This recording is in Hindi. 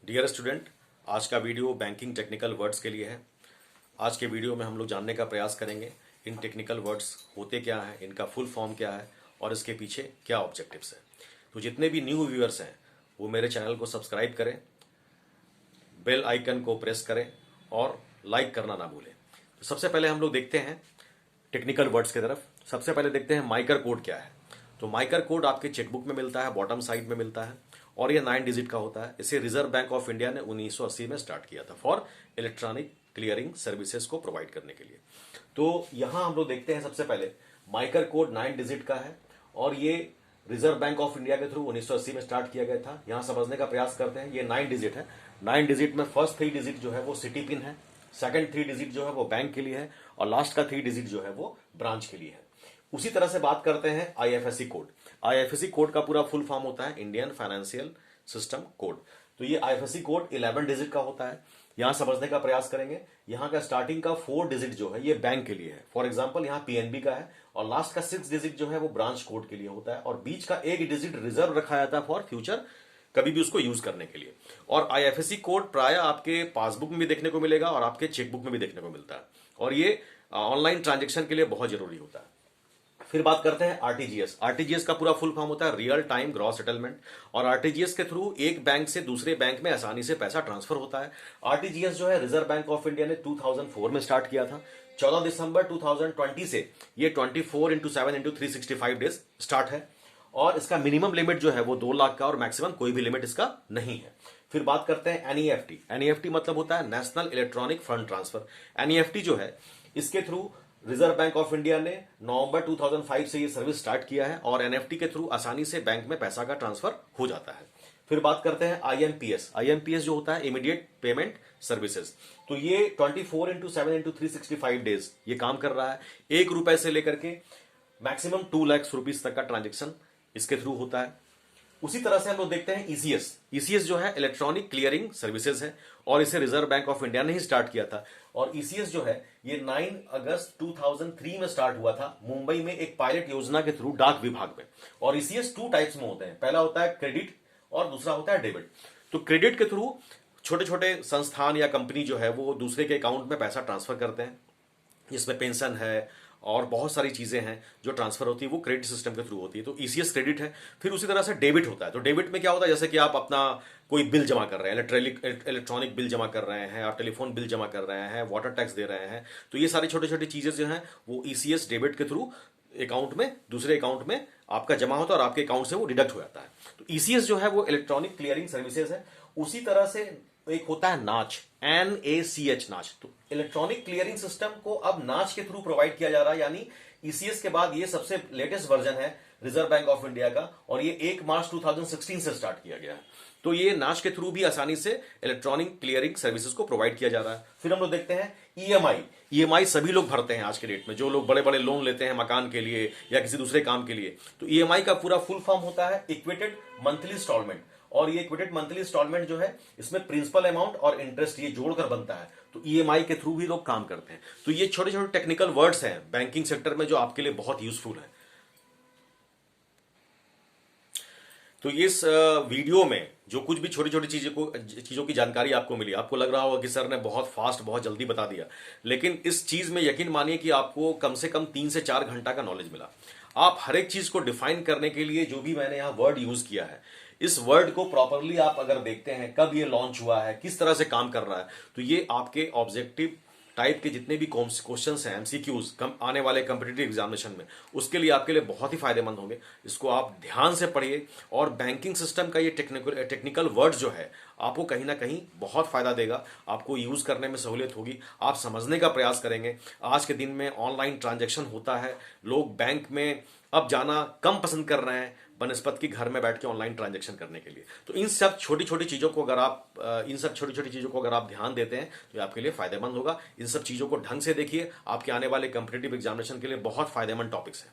डियर स्टूडेंट, आज का वीडियो बैंकिंग टेक्निकल वर्ड्स के लिए है। आज के वीडियो में हम लोग जानने का प्रयास करेंगे इन टेक्निकल वर्ड्स होते क्या हैं, इनका फुल फॉर्म क्या है और इसके पीछे क्या ऑब्जेक्टिव्स हैं। तो जितने भी न्यू व्यूअर्स हैं वो मेरे चैनल को सब्सक्राइब करें, बेल आइकन को प्रेस करें और लाइक करना ना भूलें। तो सबसे पहले हम लोग देखते हैं टेक्निकल वर्ड्स की तरफ। सबसे पहले देखते हैं माइकर कोड क्या है। तो माइकर कोड आपके चेकबुक में मिलता है, बॉटम साइड में मिलता है और ये 9 डिजिट का होता है। इसे रिजर्व बैंक ऑफ इंडिया ने 1980 में स्टार्ट किया था फॉर इलेक्ट्रॉनिक क्लियरिंग सर्विसेज को प्रोवाइड करने के लिए। तो यहां हम लोग देखते हैं सबसे पहले माइकर कोड 9 डिजिट का है और ये रिजर्व बैंक ऑफ इंडिया के थ्रू 1980 में स्टार्ट किया गया था। यहां समझने का प्रयास करते हैं। ये 9 डिजिट है। 9 डिजिट में फर्स्ट 3 डिजिट जो है वो सिटी पिन है, सेकंड 3 डिजिट जो है वो बैंक के लिए है और लास्ट का 3 डिजिट जो है वो ब्रांच के लिए है। उसी तरह से बात करते हैं आईएफएससी कोड। आईएफएससी कोड का पूरा फुल फॉर्म होता है इंडियन फाइनेंशियल सिस्टम कोड। तो ये आईएफएससी कोड 11 डिजिट का होता है। यहां समझने का प्रयास करेंगे। यहां का स्टार्टिंग का 4 डिजिट जो है ये बैंक के लिए है। फॉर एग्जांपल यहां पीएनबी का है और लास्ट का 6 डिजिट जो है वो ब्रांच कोड के लिए होता है और बीच का 1 डिजिट रिजर्व रखा जाता है फॉर फ्यूचर, कभी भी उसको यूज करने के लिए। और आईएफएससी कोड प्राय आपके पासबुक में भी देखने को मिलेगा और आपके चेकबुक में भी देखने को मिलता है और ये ऑनलाइन ट्रांजेक्शन के लिए बहुत जरूरी होता है। फिर बात करते हैं आरटीजीएस। आरटीजीएस का पूरा फुल फॉर्म होता है रियल टाइम ग्रॉस सेटलमेंट और आरटीजीएस के थ्रू एक बैंक से दूसरे बैंक में आसानी से पैसा ट्रांसफर होता है। आरटीजीएस जो है रिजर्व बैंक ऑफ इंडिया ने 2004 में स्टार्ट किया था। 14 दिसंबर 2020 से ये 24/7/365 डेज स्टार्ट है और इसका मिनिमम लिमिट जो है वो 2 लाख का और मैक्सिमम कोई भी लिमिट इसका नहीं है। फिर बात करते हैं एनईएफटी। एनईएफटी मतलब होता है national electronic fund transfer. NEFT जो है इसके through reserve bank of India ने नवंबर 2005 से ये सर्विस स्टार्ट किया है और एनईएफटी के थ्रू आसानी से बैंक में पैसा का ट्रांसफर हो जाता है। फिर बात करते हैं आईएमपीएस। आईएमपीएस जो होता है इमीडिएट पेमेंट सर्विसेज। तो ये 24/7/365 डेज ये काम कर रहा है। ₹1 से लेकर के मैक्सिमम 2 लाख रुपीज तक का ट्रांजेक्शन इसके थ्रू होता है। उसी तरह से हम लोग देखते हैं ईसीएस। ईसीएस जो है इलेक्ट्रॉनिक क्लियरिंग सर्विसेज है और इसे रिजर्व बैंक ऑफ इंडिया ने ही स्टार्ट किया था और ईसीएस जो है ये 9 अगस्त 2003 में स्टार्ट हुआ था मुंबई में एक पायलट योजना के थ्रू डाक विभाग में। और ईसीएस 2 टाइप्स में होते हैं। पहला होता है क्रेडिट और दूसरा होता है डेबिट। तो क्रेडिट के थ्रू छोटे छोटे संस्थान या कंपनी जो है वो दूसरे के अकाउंट में पैसा ट्रांसफर करते हैं, जिसमें पेंशन है और बहुत सारी चीजें हैं जो ट्रांसफर होती है वो क्रेडिट सिस्टम के थ्रू होती है। तो ईसीएस क्रेडिट है। फिर उसी तरह से डेबिट होता है। तो डेबिट में क्या होता है, जैसे कि आप अपना कोई बिल जमा कर रहे हैं, इलेक्ट्रॉनिक बिल जमा कर रहे हैं, आप टेलीफोन बिल जमा कर रहे हैं, वाटर टैक्स दे रहे हैं, तो ये सारी छोटी छोटी चीजें जो हैं वो ईसीएस डेबिट के थ्रू अकाउंट में दूसरे अकाउंट में आपका जमा होता है और आपके अकाउंट से वो डिडक्ट हो जाता है। तो ईसीएस जो है वो इलेक्ट्रॉनिक क्लियरिंग सर्विसेज है। उसी तरह से एक होता है नाच, NACH, नाच। तो इलेक्ट्रॉनिक क्लियरिंग सिस्टम को अब नाच के थ्रू प्रोवाइड किया जा रहा है, यानी ईसीएस के बाद ये सबसे लेटेस्ट वर्जन है रिजर्व बैंक ऑफ इंडिया का और ये 1 मार्च 2016 से स्टार्ट किया गया है। तो ये नाच के थ्रू भी आसानी से इलेक्ट्रॉनिक क्लियरिंग सर्विसेज को प्रोवाइड किया जा रहा है। फिर हम लोग देखते हैं ईएमआई। ईएमआई सभी लोग भरते हैं आज के डेट में, जो लोग बड़े बड़े लोन लेते हैं मकान के लिए या किसी दूसरे काम के लिए। तो ईएमआई का पूरा फुल फॉर्म होता है इक्वेटेड मंथली इंस्टॉलमेंट और ये इक्वेटेड मंथली इंस्टॉलमेंट जो है इसमें प्रिंसिपल अमाउंट और इंटरेस्ट ये जोड़कर बनता है। तो ईएमआई के थ्रू भी लोग काम करते हैं। तो ये छोटे छोटे टेक्निकल वर्ड्स हैं बैंकिंग सेक्टर में जो आपके लिए बहुत यूजफुल है। तो इस वीडियो में जो कुछ भी छोटी छोटी चीजों की जानकारी आपको मिली, आपको लग रहा होगा कि सर ने बहुत फास्ट बहुत जल्दी बता दिया, लेकिन इस चीज में यकीन मानिए कि आपको कम से कम 3 से 4 घंटा का नॉलेज मिला। आप हर एक चीज को डिफाइन करने के लिए जो भी मैंने यहां वर्ड यूज किया है, इस वर्ड को प्रॉपरली आप अगर देखते हैं कब ये लॉन्च हुआ है, किस तरह से काम कर रहा है, तो ये आपके ऑब्जेक्टिव टाइप के जितने भी क्वेश्चंस हैं एमसीक्यूज आने वाले कॉम्पिटिटिव एग्जामिनेशन में, उसके लिए आपके लिए बहुत ही फायदेमंद होंगे। इसको आप ध्यान से पढ़िए और बैंकिंग सिस्टम का ये टेक्निकल वर्ड जो है आपको कहीं ना कहीं बहुत फायदा देगा। आपको यूज करने में सहूलियत होगी, आप समझने का प्रयास करेंगे। आज के दिन में ऑनलाइन ट्रांजेक्शन होता है, लोग बैंक में अब जाना कम पसंद कर रहे हैं बनस्पत की घर में बैठ के ऑनलाइन ट्रांजैक्शन करने के लिए। तो इन सब छोटी छोटी चीजों को अगर आप ध्यान देते हैं तो ये आपके लिए फायदेमंद होगा। इन सब चीजों को ढंग से देखिए, आपके आने वाले कॉम्पिटिटिव एग्जामिनेशन के लिए बहुत फायदेमंद टॉपिक्स हैं।